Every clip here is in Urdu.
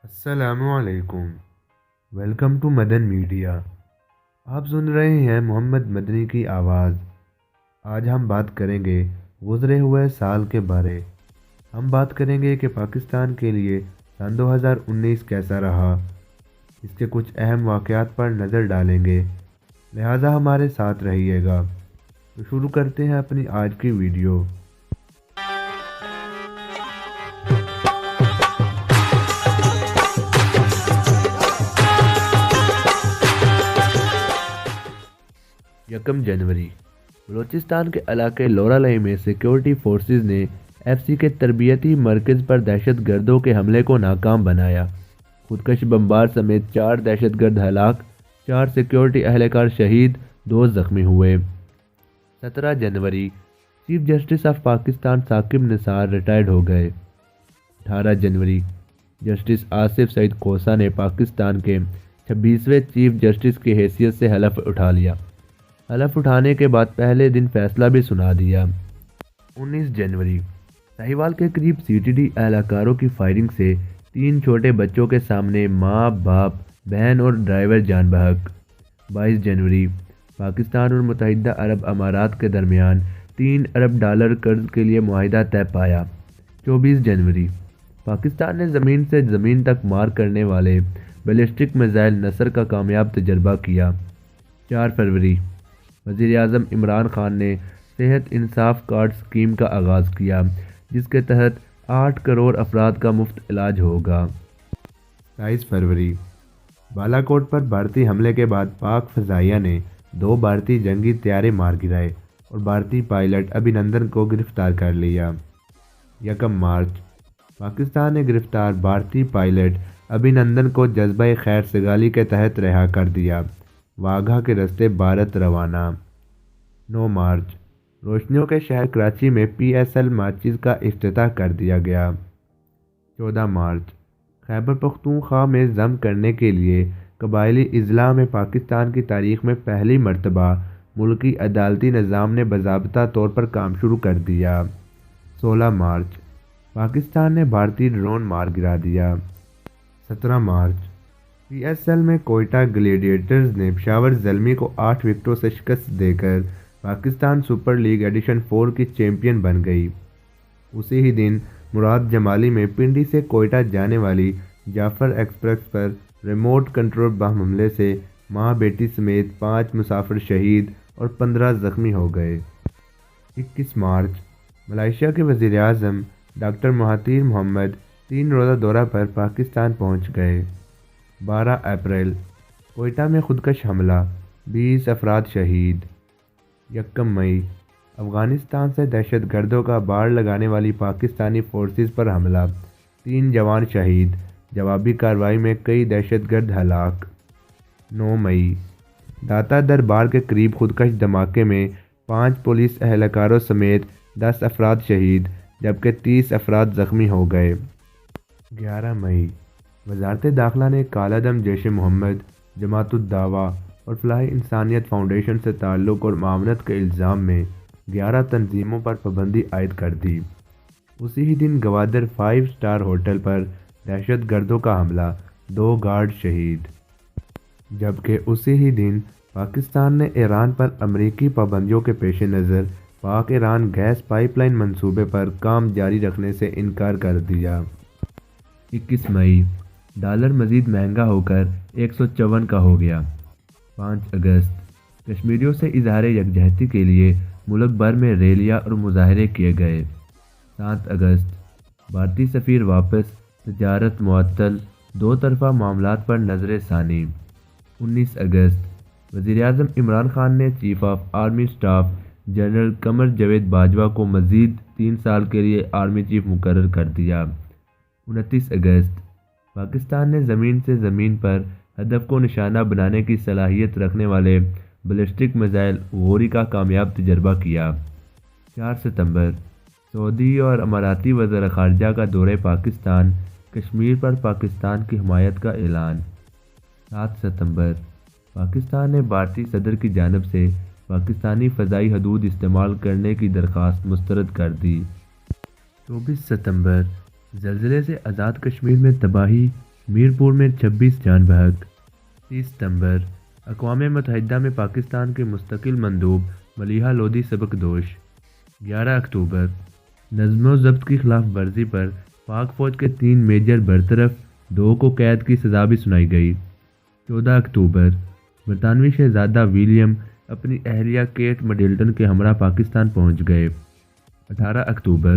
السلام علیکم۔ Welcome to Madan media. آپ سن رہے ہیں محمد مدنی کی آواز۔ آج ہم بات کریں گے گزرے ہوئے سال کے بارے۔ ہم بات کریں گے کہ پاکستان کے لیے سن 2019 کیسا رہا، اس کے کچھ اہم واقعات پر نظر ڈالیں گے، لہٰذا ہمارے ساتھ رہیے گا۔ تو شروع کرتے ہیں اپنی آج کی ویڈیو۔ یکم جنوری، بلوچستان کے علاقے لورالئی میں سیکیورٹی فورسز نے ایف سی کے تربیتی مرکز پر دہشت گردوں کے حملے کو ناکام بنایا۔ خودکش بمبار سمیت 4 دہشت گرد ہلاک، 4 سیکیورٹی اہلکار شہید، 2 زخمی ہوئے۔ 17 جنوری، chief justice of Pakistan Saqib Nisar retired ہو گئے۔ 18 جنوری، جسٹس آصف سعید کوسہ نے پاکستان کے 26ویں چیف جسٹس کی حیثیت سے حلف اٹھا لیا۔ حلف اٹھانے کے بعد پہلے دن فیصلہ بھی سنا دیا۔ 19 جنوری، ساہیوال کے قریب سی ٹی ڈی اہلکاروں کی فائرنگ سے 3 چھوٹے بچوں کے سامنے ماں، باپ، بہن اور ڈرائیور جان بحق۔ 22 جنوری، پاکستان اور متحدہ عرب امارات کے درمیان $3 ارب قرض کے لیے معاہدہ طے پایا۔ 24 جنوری، پاکستان نے زمین سے زمین تک مار کرنے والے بیلسٹک میزائل نصر کا کامیاب تجربہ کیا۔ 4 فروری، وزیر اعظم عمران خان نے صحت انصاف کارڈ اسکیم کا آغاز کیا، جس کے تحت 8 کروڑ افراد کا مفت علاج ہوگا۔ 27 فروری، بالا کوٹ پر بھارتی حملے کے بعد پاک فضائیہ نے 2 بھارتی جنگی طیارے مار گرائے اور بھارتی پائلٹ ابھینندن کو گرفتار کر لیا۔ 1 مارچ، پاکستان نے گرفتار بھارتی پائلٹ ابھینندن کو جذبہ خیر سگالی کے تحت رہا کر دیا۔ واگھا کے راستے بھارت روانہ۔ 9 مارچ، روشنیوں کے شہر کراچی میں پی ایس ایل مارچز کا افتتاح کر دیا گیا۔ 14 مارچ، خیبر پختونخوا میں ضم کرنے کے لیے قبائلی اضلاع میں پاکستان کی تاریخ میں پہلی مرتبہ ملکی عدالتی نظام نے باضابطہ طور پر کام شروع کر دیا۔ 16 مارچ، پاکستان نے بھارتی ڈرون مار گرا دیا۔ 17 مارچ، پی ایس ایل میں کوئٹہ گلیڈیٹرز نے پشاور زلمی کو 8 وکٹوں سے شکست دے کر پاکستان سپر لیگ ایڈیشن 4 کی چیمپئن بن گئی۔ اسی ہی دن مراد جمالی میں پنڈی سے کوئٹہ جانے والی جعفر ایکسپریس پر ریموٹ کنٹرول بم حملے سے ماں بیٹی سمیت 5 مسافر شہید اور 15 زخمی ہو گئے۔ 21 مارچ، ملائیشیا کے وزیر اعظم ڈاکٹر مہاتیر محمد 3 روزہ دورہ پر پاکستان پہنچ گئے۔ 12 اپریل، کوئٹہ میں خودکش حملہ، 20 افراد شہید۔ 1 مئی، افغانستان سے دہشت گردوں کا باڑ لگانے والی پاکستانی فورسز پر حملہ، 3 جوان شہید، جوابی کارروائی میں کئی دہشت گرد ہلاک۔ 9 مئی، داتا دربار کے قریب خودکش دھماکے میں 5 پولیس اہلکاروں سمیت 10 افراد شہید جبکہ 30 افراد زخمی ہو گئے۔ 11 مئی، وزارت داخلہ نے کالعدم جیش محمد، جماعت الدعوہ اور فلاح انسانیت فاؤنڈیشن سے تعلق اور معاونت کے الزام میں 11 تنظیموں پر پابندی عائد کر دی۔ اسی ہی دن گوادر 5 اسٹار ہوٹل پر دہشت گردوں کا حملہ، 2 گارڈ شہید۔ جبکہ اسی ہی دن پاکستان نے ایران پر امریکی پابندیوں کے پیش نظر پاک ایران گیس پائپ لائن منصوبے پر کام جاری رکھنے سے انکار کر دیا۔ 21 مئی، ڈالر مزید مہنگا ہو کر 154 کا ہو گیا۔ 5 اگست، کشمیریوں سے اظہار یکجہتی کے لیے ملک بھر میں ریلیاں اور مظاہرے کیے گئے۔ 7 اگست، بھارتی سفیر واپس، تجارت معطل، 2 طرفہ معاملات پر نظر ثانی۔ 19 اگست، وزیر اعظم عمران خان نے chief of army staff general Qamar Javed Bajwa کو مزید 3 سال کے لیے آرمی چیف مقرر کر دیا۔ 29 اگست، پاکستان نے زمین سے زمین پر ہدف کو نشانہ بنانے کی صلاحیت رکھنے والے بیلسٹک میزائل غوری کا کامیاب تجربہ کیا۔ 4 ستمبر، سعودی اور اماراتی وزیر خارجہ کا دورہ پاکستان، کشمیر پر پاکستان کی حمایت کا اعلان۔ 7 ستمبر، پاکستان نے بھارتی صدر کی جانب سے پاکستانی فضائی حدود استعمال کرنے کی درخواست مسترد کر دی۔ 24 ستمبر، زلزلے سے آزاد کشمیر میں تباہی، میرپور میں 26 جان بحق۔ 30 ستمبر اقوام متحدہ میں پاکستان کے مستقل مندوب ملیحہ لودھی سبکدوش۔ 11 اکتوبر نظم و ضبط کی خلاف ورزی پر پاک فوج کے 3 میجر برطرف، 2 کو قید کی سزا بھی سنائی گئی۔ 14 اکتوبر برطانوی شہزادہ ولیم اپنی اہلیہ کیٹ مڈلٹن کے ہمراہ پاکستان پہنچ گئے۔ 18 اکتوبر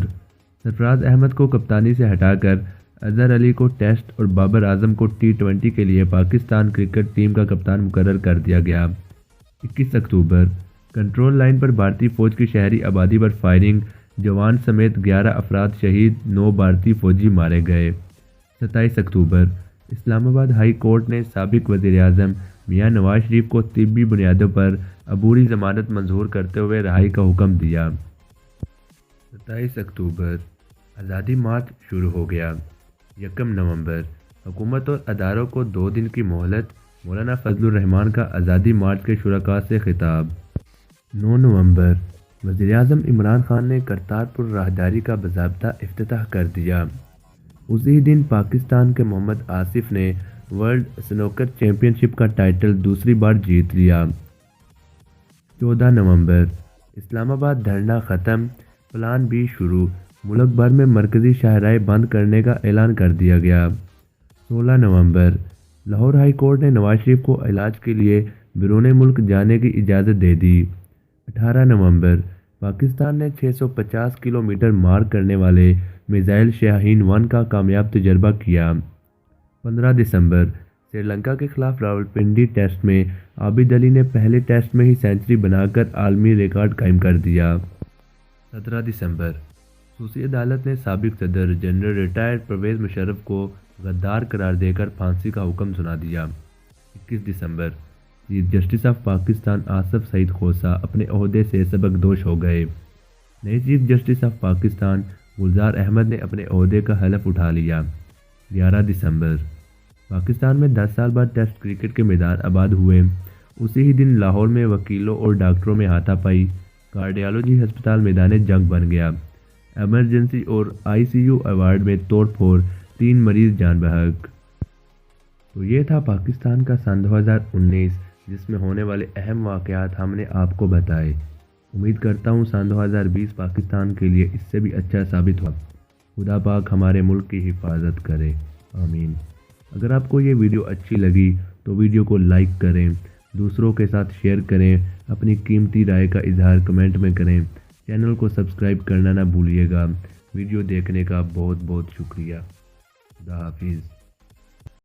سرفراز احمد کو کپتانی سے ہٹا کر اظہر علی کو ٹیسٹ اور بابر اعظم کو T20 کے لیے پاکستان کرکٹ ٹیم کا کپتان مقرر کر دیا گیا۔ 21 اکتوبر کنٹرول لائن پر بھارتی فوج کی شہری آبادی پر فائرنگ، جوان سمیت 11 افراد شہید، 9 بھارتی فوجی مارے گئے۔ 27 اکتوبر اسلام آباد ہائی کورٹ نے سابق وزیر اعظم میاں نواز شریف کو طبی بنیادوں پر عبوری ضمانت منظور کرتے ہوئے رہائی کا حکم دیا۔ 27 اکتوبر آزادی مارچ شروع ہو گیا۔ 1 نومبر حکومت اور اداروں کو 2 دن کی مہلت، مولانا فضل الرحمان کا آزادی مارچ کے شرکاء سے خطاب۔ 9 نومبر وزیر اعظم عمران خان نے کرتارپور راہداری کا باضابطہ افتتاح کر دیا۔ اسی دن پاکستان کے محمد آصف نے ورلڈ سنوکر چیمپئن شپ کا ٹائٹل دوسری بار جیت لیا۔ 14 نومبر اسلام آباد دھرنا ختم، پلان B شروع، ملک بھر میں مرکزی شاہراہیں بند کرنے کا اعلان کر دیا گیا۔ 16 نومبر لاہور ہائی کورٹ نے نواز شریف کو علاج کے لیے بیرون ملک جانے کی اجازت دے دی۔ 18 نومبر پاکستان نے 650 کلومیٹر مار کرنے والے میزائل شاہین 1 کا کامیاب تجربہ کیا۔ 15 دسمبر سری لنکا کے خلاف راولپنڈی ٹیسٹ میں عابد علی نے پہلے ٹیسٹ میں ہی سینچری بنا کر عالمی ریکارڈ قائم کر دیا۔ 17 دسمبر خصوصی عدالت نے سابق صدر جنرل ریٹائرڈ پرویز مشرف کو غدار قرار دے کر پھانسی کا حکم سنا دیا۔ 21 دسمبر chief justice of Pakistan Asif Saeed Khosa اپنے عہدے سے سبکدوش ہو گئے۔ نئے chief justice of Pakistan Gulzar Ahmed نے اپنے عہدے کا حلف اٹھا لیا۔ 11 دسمبر پاکستان میں 10 سال بعد ٹیسٹ کرکٹ کے میدان آباد ہوئے۔ اسی ہی دن لاہور میں وکیلوں اور ڈاکٹروں میں ہاتھا پائی، کارڈیالوجی ہسپتال میدان جنگ بن گیا۔ ایمرجنسی اور ICU ایوارڈ میں توڑ پھوڑ، 3 مریض جان بحق۔ تو یہ تھا پاکستان کا سن 2019 جس میں ہونے والے اہم واقعات ہم نے آپ کو بتائے۔ امید کرتا ہوں سن 2020 پاکستان کے لیے اس سے بھی اچھا ثابت ہوا۔ خدا پاک ہمارے ملک کی حفاظت کرے، آمین۔ اگر آپ کو یہ ویڈیو اچھی لگی تو ویڈیو کو لائک کریں، دوسروں کے ساتھ شیئر کریں، اپنی قیمتی رائے کا اظہار کمنٹ میں کریں، چینل کو سبسکرائب کرنا نہ بھولیے گا۔ ویڈیو دیکھنے کا بہت بہت شکریہ۔ خدا حافظ۔